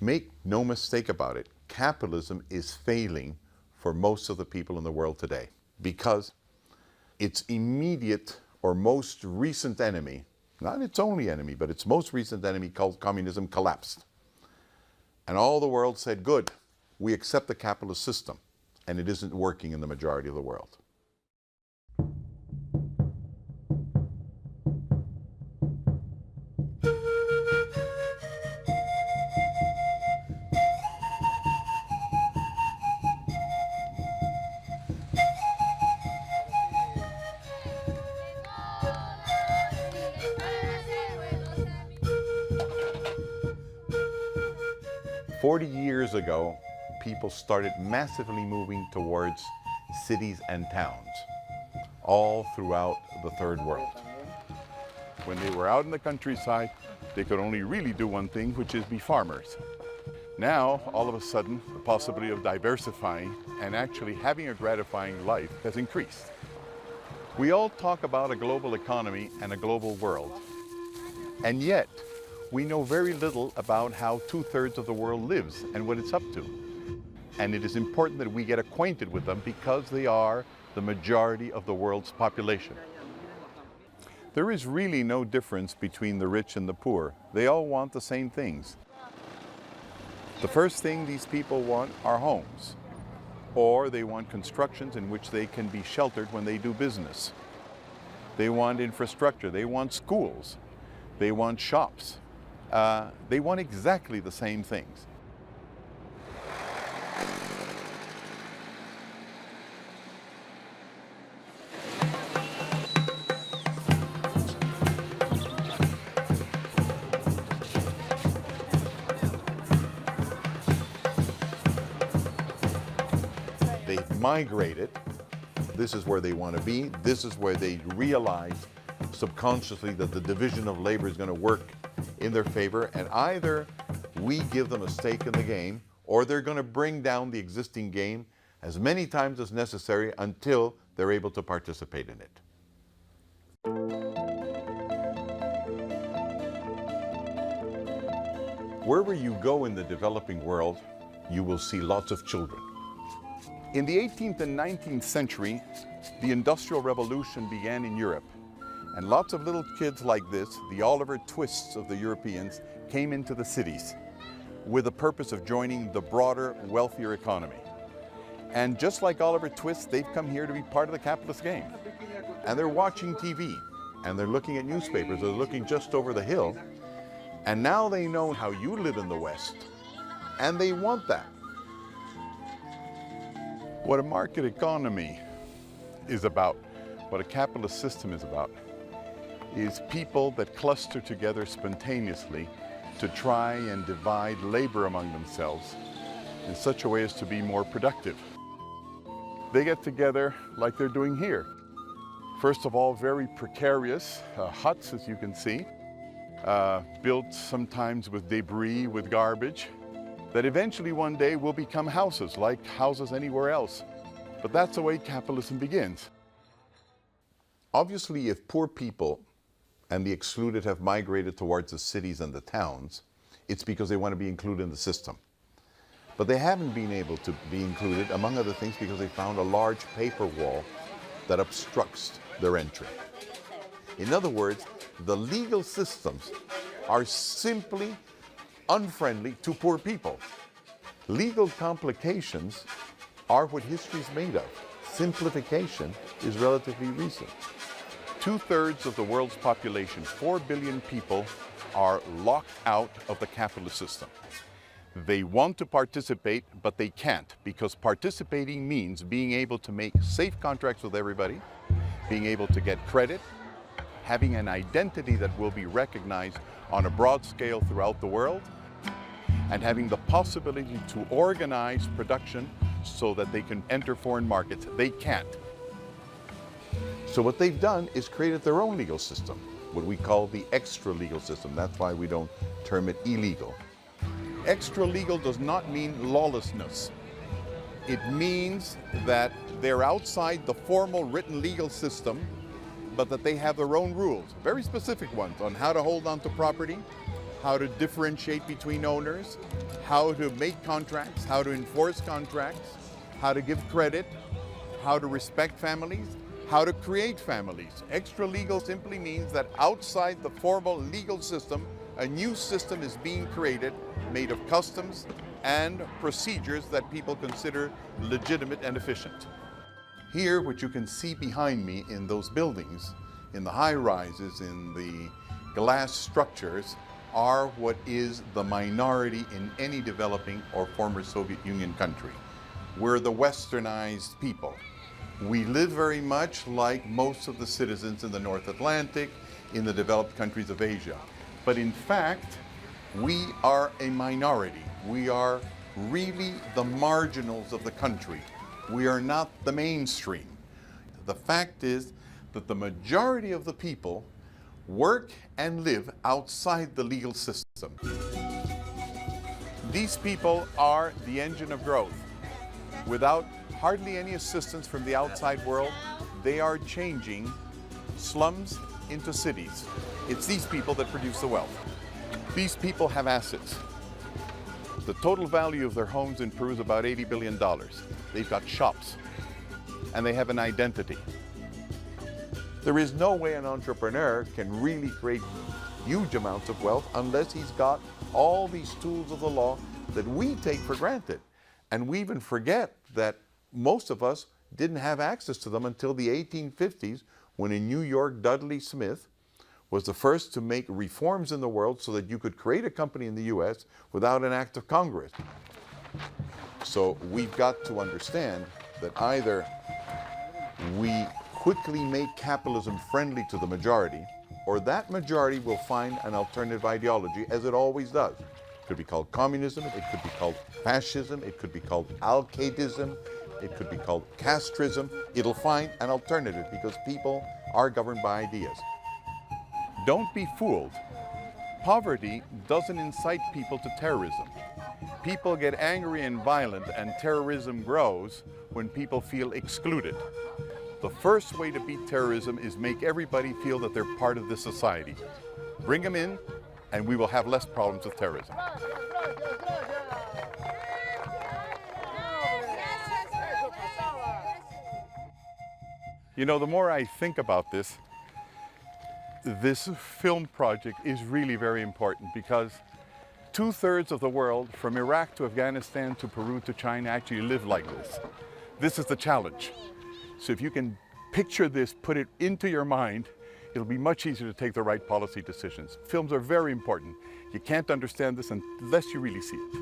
Make no mistake about it, capitalism is failing for most of the people in the world today because its immediate or most recent enemy, not its only enemy, but its most recent enemy called communism collapsed. And all the world said, good, we accept the capitalist system, and it isn't working in the majority of the world. 40 years ago, people started massively moving towards cities and towns, all throughout the third world. When they were out in the countryside, they could only really do one thing, which is be farmers. Now, all of a sudden, the possibility of diversifying and actually having a gratifying life has increased. We all talk about a global economy and a global world, and yet we know very little about how 2/3 of the world lives and what it's up to. And it is important that we get acquainted with them because they are the majority of the world's population. There is really no difference between the rich and the poor. They all want the same things. The first thing these people want are homes, or they want constructions in which they can be sheltered when they do business. They want infrastructure, they want schools, they want shops. They want exactly the same things. They've migrated. This is where they want to be. This is where they realize subconsciously that the division of labor is going to work in their favor, and either we give them a stake in the game, or they're going to bring down the existing game as many times as necessary until they're able to participate in it. Wherever you go in the developing world, you will see lots of children. In the 18th and 19th century, the Industrial Revolution began in Europe. And lots of little kids like this, the Oliver Twists of the Europeans, came into the cities with the purpose of joining the broader, wealthier economy. And just like Oliver Twist, they've come here to be part of the capitalist game. And they're watching TV, and they're looking at newspapers, they're looking just over the hill, and now they know how you live in the West, and they want that. What a market economy is about, what a capitalist system is about, is people that cluster together spontaneously to try and divide labor among themselves in such a way as to be more productive. They get together like they're doing here. First of all, very precarious huts, as you can see, built sometimes with debris, with garbage, that eventually one day will become houses, like houses anywhere else. But that's the way capitalism begins. Obviously, if poor people and the excluded have migrated towards the cities and the towns, it's because they want to be included in the system. But they haven't been able to be included, among other things, because they found a large paper wall that obstructs their entry. In other words, the legal systems are simply unfriendly to poor people. Legal complications are what history is made of. Simplification is relatively recent. 2/3 of the world's population, 4 billion people, are locked out of the capitalist system. They want to participate, but they can't, because participating means being able to make safe contracts with everybody, being able to get credit, having an identity that will be recognized on a broad scale throughout the world, and having the possibility to organize production so that they can enter foreign markets. They can't. So what they've done is created their own legal system, what we call the extra-legal system. That's why we don't term it illegal. Extra-legal does not mean lawlessness. It means that they're outside the formal written legal system, but that they have their own rules, very specific ones, on how to hold on to property, how to differentiate between owners, how to make contracts, how to enforce contracts, how to give credit, how to respect families, how to create families. Extra-legal simply means that outside the formal legal system, a new system is being created made of customs and procedures that people consider legitimate and efficient. Here, what you can see behind me in those buildings, in the high-rises, in the glass structures, are what is the minority in any developing or former Soviet Union country. We're the westernized people. We live very much like most of the citizens in the North Atlantic, in the developed countries of Asia. But in fact, we are a minority. We are really the marginals of the country. We are not the mainstream. The fact is that the majority of the people work and live outside the legal system. These people are the engine of growth. Without hardly any assistance from the outside world, they are changing slums into cities. It's these people that produce the wealth. These people have assets. The total value of their homes in Peru is about $80 billion. They've got shops, and they have an identity. There is no way an entrepreneur can really create huge amounts of wealth unless he's got all these tools of the law that we take for granted. And we even forget that most of us didn't have access to them until the 1850s, when in New York, Dudley Smith was the first to make reforms in the world so that you could create a company in the US without an act of Congress. So we've got to understand that either we quickly make capitalism friendly to the majority, or that majority will find an alternative ideology, as it always does. It could be called communism, it could be called fascism, it could be called Al-Qaedism, it could be called castrism. It'll find an alternative because people are governed by ideas. Don't be fooled. Poverty doesn't incite people to terrorism. People get angry and violent, and terrorism grows when people feel excluded. The first way to beat terrorism is make everybody feel that they're part of this society. Bring them in, and we will have less problems with terrorism. You know, the more I think about this film project is really very important, because 2/3 of the world, from Iraq to Afghanistan to Peru to China, actually live like this. This is the challenge. So if you can picture this, put it into your mind, it'll be much easier to take the right policy decisions. Films are very important. You can't understand this unless you really see it.